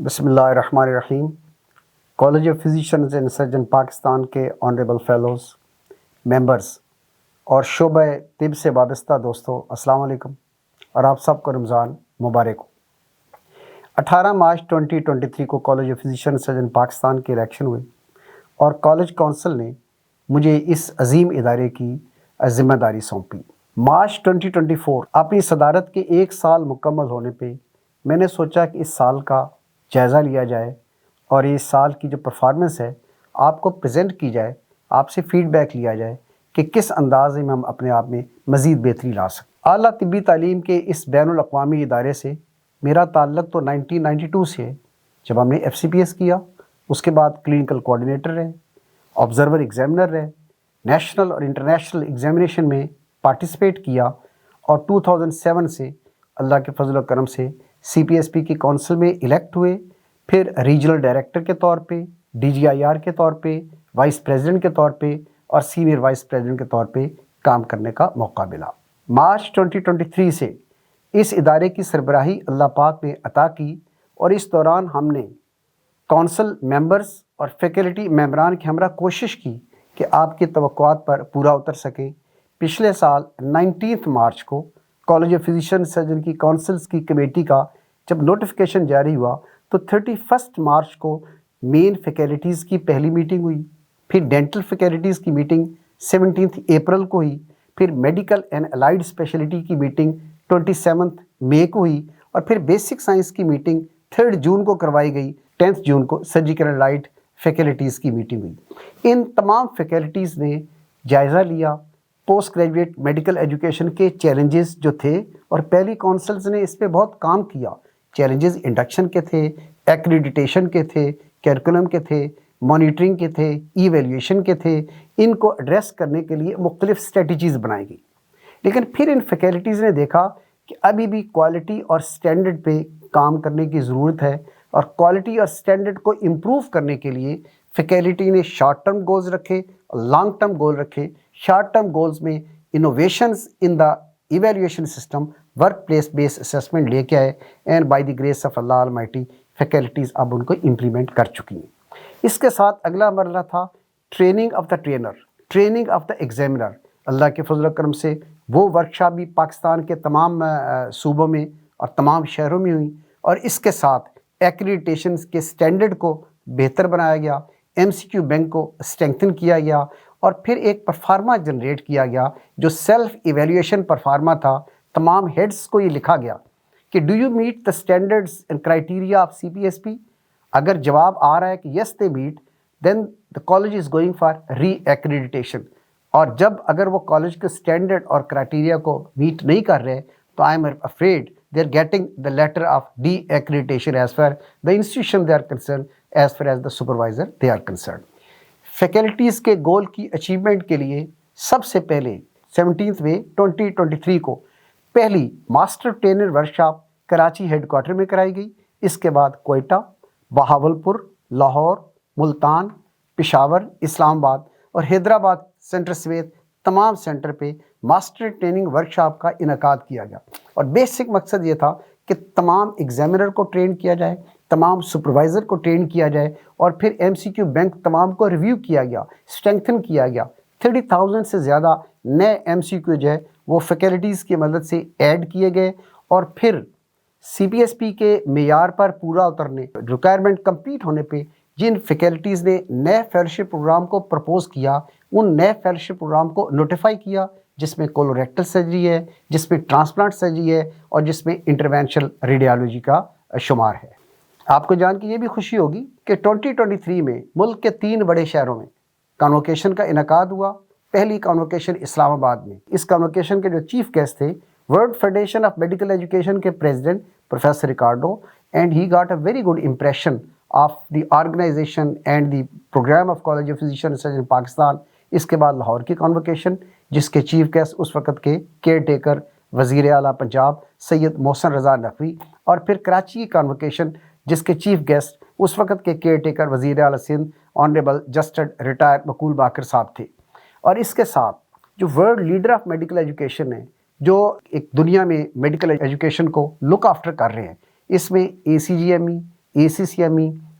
بسم اللہ الرحمن الرحیم۔ College of physicians and surgeon Pakistan کے آنریبل فیلوز، ممبرز اور شعبہ طب سے وابستہ دوستوں، السلام علیکم اور آپ سب کو رمضان مبارک ہو۔ 18 مارچ 2023 کو college of physician surgeon Pakistan کے الیکشن ہوئے اور کالج کونسل نے مجھے اس عظیم ادارے کی ذمہ داری سونپی۔ مارچ 2024 اپنی صدارت کے 1 سال مکمل ہونے پہ میں نے سوچا کہ اس سال کا جائزہ لیا جائے اور اس سال کی جو پرفارمنس ہے آپ کو پریزنٹ کی جائے، آپ سے فیڈ بیک لیا جائے کہ کس انداز میں ہم اپنے آپ میں مزید بہتری لا سکیں۔ اعلیٰ طبی تعلیم کے اس بین الاقوامی ادارے سے میرا تعلق تو 1992 سے ہے، جب ہم نے FCPS کیا، اس کے بعد کلینکل کوآرڈینیٹر رہے، آبزرور ایگزامنر رہے، نیشنل اور انٹرنیشنل ایگزامینیشن میں پارٹیسپیٹ کیا اور 2007 سے اللہ کے فضل و کرم سے CPSP کی کونسل میں الیکٹ ہوئے، پھر ریجنل ڈائریکٹر کے طور پہ، DGIR کے طور پہ، وائس پریزیڈنٹ کے طور پہ اور سینئر وائس پریزیڈنٹ کے طور پہ کام کرنے کا موقع ملا۔ مارچ 2023 سے اس ادارے کی سربراہی اللہ پاک نے عطا کی اور اس دوران ہم نے کونسل ممبرز اور فیکلٹی ممبران کے ہمراہ کوشش کی کہ آپ کی توقعات پر پورا اتر سکیں۔ پچھلے سال 19 مارچ کو کالج آف فزیشین سرجن کی کونسلز کی کمیٹی کا جب نوٹیفیکیشن جاری ہوا تو 31 مارچ کو مین فیکلٹیز کی پہلی میٹنگ ہوئی، پھر ڈینٹل فیکلٹیز کی میٹنگ 17 اپریل کو ہوئی، پھر میڈیکل اینڈ الائیڈ اسپیشلٹی کی میٹنگ 27 مئی کو ہوئی اور پھر بیسک سائنس کی میٹنگ 3 جون کو کروائی گئی، 10 جون کو سرجیکل اینڈ الائیڈ فیکلٹیز کی میٹنگ ہوئی۔ ان تمام فیکلٹیز نے جائزہ لیا پوسٹ گریجویٹ میڈیکل ایجوکیشن کے چیلنجز جو تھے، اور پہلی کونسلز نے اس پہ بہت کام کیا۔ چیلنجز انڈکشن کے تھے، ایکریڈیٹیشن کے تھے، کیریکولم کے تھے، مانیٹرنگ کے تھے، ایویلیویشن کے تھے۔ ان کو ایڈریس کرنے کے لیے مختلف اسٹریٹجیز بنائی گئی، لیکن پھر ان فیکلٹیز نے دیکھا کہ ابھی بھی کوالٹی اور سٹینڈرڈ پہ کام کرنے کی ضرورت ہے، اور کوالٹی اور سٹینڈرڈ کو امپروو کرنے کے لیے فیکلٹی نے شارٹ ٹرم گولز رکھے اور لانگ ٹرم گول رکھے۔ شارٹ ٹرم گولز میں انوویشنز ان دا ایویلیویشن سسٹم، ورک پلیس بیس اسیسمنٹ لے کے آئے، and by the grace of Allah Almighty faculties اب ان کو امپلیمنٹ کر چکی ہیں۔ اس کے ساتھ اگلا مرحلہ تھا training of the trainer, training of the examiner. Allah کے فضل و کرم سے وہ ورکشاپ بھی پاکستان کے تمام صوبوں میں اور تمام شہروں میں ہوئی، اور اس کے ساتھ ایکریڈیٹیشن کے سٹینڈرڈ کو بہتر بنایا گیا، MCQ بینک کو اسٹرینگتھن کیا گیا، اور پھر ایک پرفارما جنریٹ کیا گیا جو سیلف ایویلیویشن پرفارما تھا۔ تمام ہیڈز کو یہ لکھا گیا کہ do you meet the standards and criteria of CPSP؟ اگر جواب آ رہا ہے کہ yes they meet, then the college is going for reaccreditation, اور جب اگر وہ کالج کے اسٹینڈرڈ اور کرائٹیریا کو میٹ نہیں کر رہے تو I am afraid they are getting the letter of de-accreditation as far the institution they are concerned, as far as the supervisor they are concerned۔ Faculties کے گول کی اچیومنٹ کے لیے سب سے پہلے 17 مئی 2023 کو پہلی master trainer workshop Karachi headquarter میں کرائی گئی۔ اس کے بعد کوئٹہ، بہاولپور، لاہور، ملتان، پشاور، اسلام آباد اور حیدرآباد سینٹر سمیت تمام سینٹر پہ ماسٹر ٹریننگ ورکشاپ کا انعقاد کیا گیا، اور بیسک مقصد یہ تھا کہ تمام ایگزامنر کو ٹرین کیا جائے، تمام سپروائزر کو ٹرین کیا جائے، اور پھر MCQ بینک تمام کو ریویو کیا گیا، اسٹرینگتھن کیا گیا۔ 30,000 سے زیادہ نئے MCQ جو ہے وہ فیکلٹیز کی مدد سے ایڈ کیے گئے، اور پھر CPSP کے معیار پر پورا اترنے، ریکوائرمنٹ کمپلیٹ ہونے پہ جن فیکلٹیز نے نئے فیلوشپ پروگرام کو پرپوز کیا، ان نئے فیلوشپ پروگرام کو نوٹیفائی کیا، جس میں کولوریکٹل سرجری ہے، جس میں ٹرانسپلانٹ سرجری ہے، اور جس میں انٹرونشنل ریڈیالوجی کا شمار ہے۔ آپ کو جان کے یہ بھی خوشی ہوگی کہ 2023 میں ملک کے 3 بڑے شہروں میں کانوکیشن کا انعقاد ہوا۔ پہلی کانوکیشن اسلام آباد میں، اس کانوکیشن کے جو چیف گیسٹ تھے World Federation of Medical Education کے president professor Ricardo, and he got a very good impression of the organisation and the programme of college of physician surgeon Pakistan. اس کے بعد لاہور کی کانوکیشن، جس کے چیف گیسٹ اس وقت کے کیئر ٹیکر وزیر اعلیٰ پنجاب سید محسن رضا نقوی، اور پھر کراچی کی کانوکیشن جس کے چیف گیسٹ اس وقت کے کیئر ٹیکر وزیر اعلیٰ سندھ آنریبل جسٹڈ ریٹائر مقبول باقر صاحب تھے۔ اور اس کے ساتھ جو world leader of Medical education ہے، جو ایک دنیا میں میڈیکل ایجوکیشن کو لک آفٹر کر رہے ہیں، اس میں ACGME، ACCME,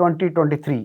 2023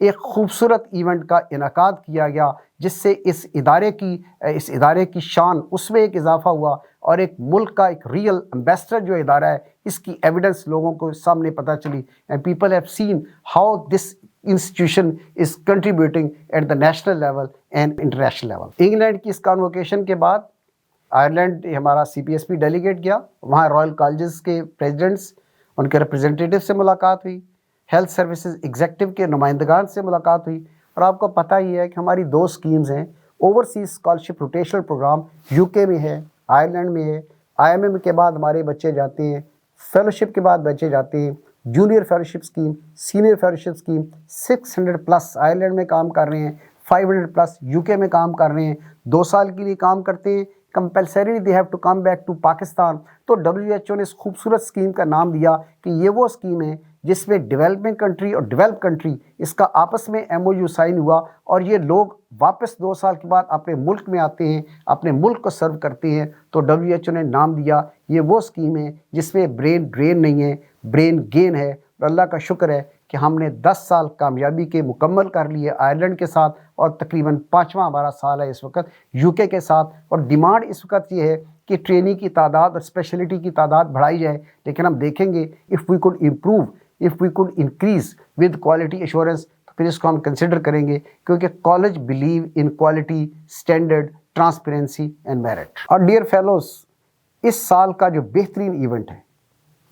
ایک خوبصورت ایونٹ کا انعقاد کیا گیا جس سے اس ادارے کی شان اس میں ایک اضافہ ہوا اور ایک ملک کا ایک ریئل امبیسڈر جو ادارہ ہے اس کی ایویڈنس لوگوں کو سامنے پتہ چلی and people have seen how this institution is contributing at the national level and international level. England کی اس کانوکیشن کے بعد آئرلینڈ ہمارا CPSP ڈیلیگیٹ گیا. وہاں رائل کالجز کے پریزیڈنٹس ان کے ریپرزینٹیو سے ملاقات ہوئی, ہیلتھ سروسز ایگزیکٹو کے نمائندگان سے ملاقات ہوئی. اور آپ کو پتہ ہی ہے کہ ہماری 2 سکیمز ہیں. Overseas scholarship rotational program UK میں ہے, آئرلینڈ میں ہے. IMM کے بعد ہمارے بچے جاتے ہیں, فیلوشپ کے بعد بچے جاتے ہیں, junior fellowship scheme, senior fellowship scheme. 600+ Ireland میں کام کر رہے ہیں, 500+ UK میں کام کر رہے ہیں. 2 سال کے لیے کام کرتے ہیں, compulsory they have to come back to Pakistan. تو WHO نے اس خوبصورت اسکیم کا نام دیا کہ یہ وہ اسکیم ہے جس میں ڈیولپنگ کنٹری اور ڈیولپ کنٹری اس کا آپس میں MOU سائن ہوا اور یہ لوگ واپس 2 سال کے بعد اپنے ملک میں آتے ہیں, اپنے ملک کو سرو کرتے ہیں. تو WHO نے نام دیا یہ وہ اسکیم ہے جس میں برین ڈرین نہیں ہے, برین گین ہے. اور اللہ کا شکر ہے کہ ہم نے 10 سال کامیابی کے مکمل کر لیے آئرلینڈ کے ساتھ اور تقریباً 5واں ہمارا سال ہے اس وقت UK کے ساتھ. اور ڈیمانڈ اس وقت یہ ہے کہ ٹرینی کی تعداد اور اسپیشلٹی کی تعداد بڑھائی جائے. لیکن ہم دیکھیں گے if we could increase with quality assurance تو پھر اس کو ہم کنسیڈر کریں گے کیونکہ college believe in quality, standard, transparency and merit. اور ڈیئر فیلوز, اس سال کا جو بہترین ایونٹ ہے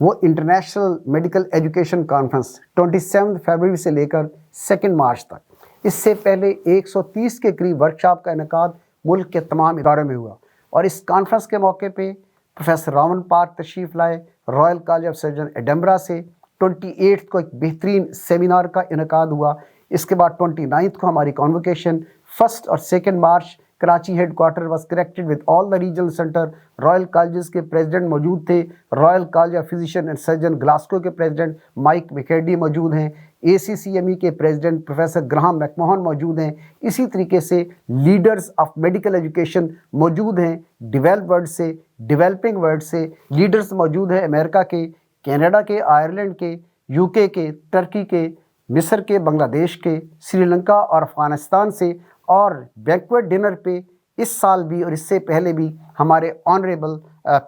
وہ انٹرنیشنل میڈیکل ایجوکیشن کانفرنس 27 فروری سے لے کر 2 مارچ تک. اس سے پہلے 130 کے قریب ورکشاپ کا انعقاد ملک کے تمام اداروں میں ہوا. اور اس کانفرنس کے موقع پہ پروفیسر راون پارک تشریف لائے. Royal college of surgeon Edinburgh سے 28 کو ایک بہترین سیمینار کا انعقاد ہوا. اس کے بعد 29 کو ہماری کانوکیشن. 1 اور 2 March Karachi headquarter was connected with all the regional centre. Royal colleges کے پریزیڈنٹ موجود تھے. Royal college of physician and surgeon Glasgow کے پریزیڈنٹ مائک میکرڈی موجود ہیں. ACCME کے پریزیڈنٹ پروفیسر گراہم میکموہن موجود ہیں. اسی طریقے سے لیڈرز آف میڈیکل ایجوکیشن موجود ہیں, ڈیولپ ورلڈ سے, ڈیولپنگ ورلڈ سے لیڈرز موجود ہیں, امریکہ کے, کینیڈا کے, آئرلینڈ کے, UK کے, ترکی کے, مصر کے, بنگلہ دیش کے, سری لنکا اور افغانستان سے. اور بینکویٹ ڈنر پہ اس سال بھی اور اس سے پہلے بھی ہمارے honourable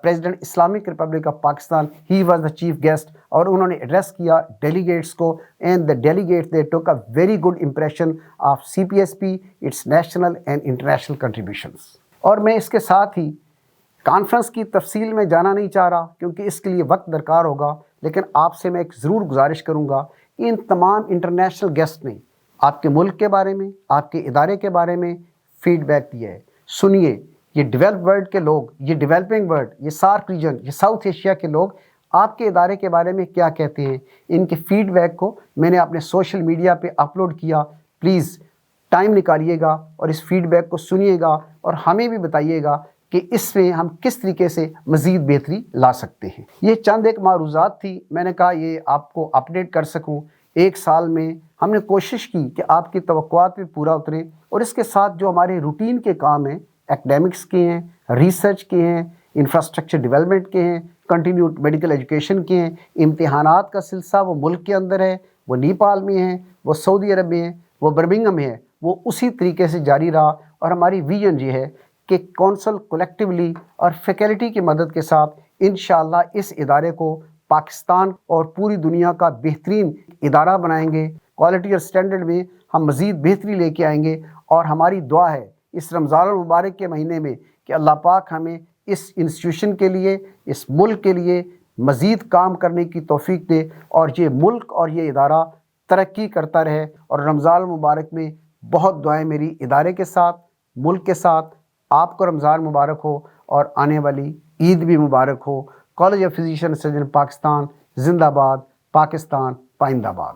president Islamic republic of Pakistan, he was the chief guest, اور انہوں نے ایڈریس کیا ڈیلیگیٹس کو. اینڈ دا ڈیلیگیٹس دے ٹوک اے very good impression of CPSP, its national and international contributions. اور میں اس کے ساتھ ہی کانفرنس کی تفصیل میں جانا نہیں چاہ رہا کیونکہ اس کے لیے وقت درکار ہوگا, لیکن آپ سے میں ایک ضرور گزارش کروں گا کہ ان تمام انٹرنیشنل گیسٹ نے آپ کے ملک کے بارے میں, آپ کے ادارے کے بارے میں فیڈ بیک دیا ہے. سنیے, یہ ڈیولپ ورلڈ کے لوگ, یہ ڈیولپنگ ورلڈ, یہ سارک ریجن, یہ ساؤتھ ایشیا کے لوگ آپ کے ادارے کے بارے میں کیا کہتے ہیں. ان کے فیڈ بیک کو میں نے اپنے سوشل میڈیا پہ اپلوڈ کیا. پلیز ٹائم نکالیے گا اور اس فیڈ بیک کو سنیے گا اور ہمیں بھی بتائیے گا کہ اس میں ہم کس طریقے سے مزید بہتری لا سکتے ہیں. یہ چند ایک معروضات تھی, میں نے کہا یہ آپ کو اپڈیٹ کر سکوں. 1 سال میں ہم نے کوشش کی کہ آپ کی توقعات پہ پورا اتریں, اور اس کے ساتھ جو ہمارے روٹین کے کام ہیں, ایکڈیمکس کے ہیں, ریسرچ کے ہیں, انفراسٹرکچر ڈیولپمنٹ کے ہیں, کنٹینیوڈ میڈیکل ایجوکیشن کے ہیں, امتحانات کا سلسلہ وہ ملک کے اندر ہے, وہ نیپال میں ہیں, وہ سعودی عرب میں ہیں, وہ برمنگھم میں ہے, وہ اسی طریقے سے جاری رہا. اور ہماری ویژن یہ ہے کہ کونسل کولیکٹیولی اور فیکلٹی کی مدد کے ساتھ انشاءاللہ اس ادارے کو پاکستان اور پوری دنیا کا بہترین ادارہ بنائیں گے. کوالٹی اور سٹینڈرڈ میں ہم مزید بہتری لے کے آئیں گے. اور ہماری دعا ہے اس رمضان المبارک کے مہینے میں کہ اللہ پاک ہمیں اس انسٹیٹیوشن کے لیے, اس ملک کے لیے مزید کام کرنے کی توفیق دے, اور یہ ملک اور یہ ادارہ ترقی کرتا رہے. اور رمضان المبارک میں بہت دعائیں میری ادارے کے ساتھ, ملک کے ساتھ. آپ کو رمضان مبارک ہو اور آنے والی عید بھی مبارک ہو. College of physician surgeon Pakistan زندہ باد, پاکستان پائندہ باد.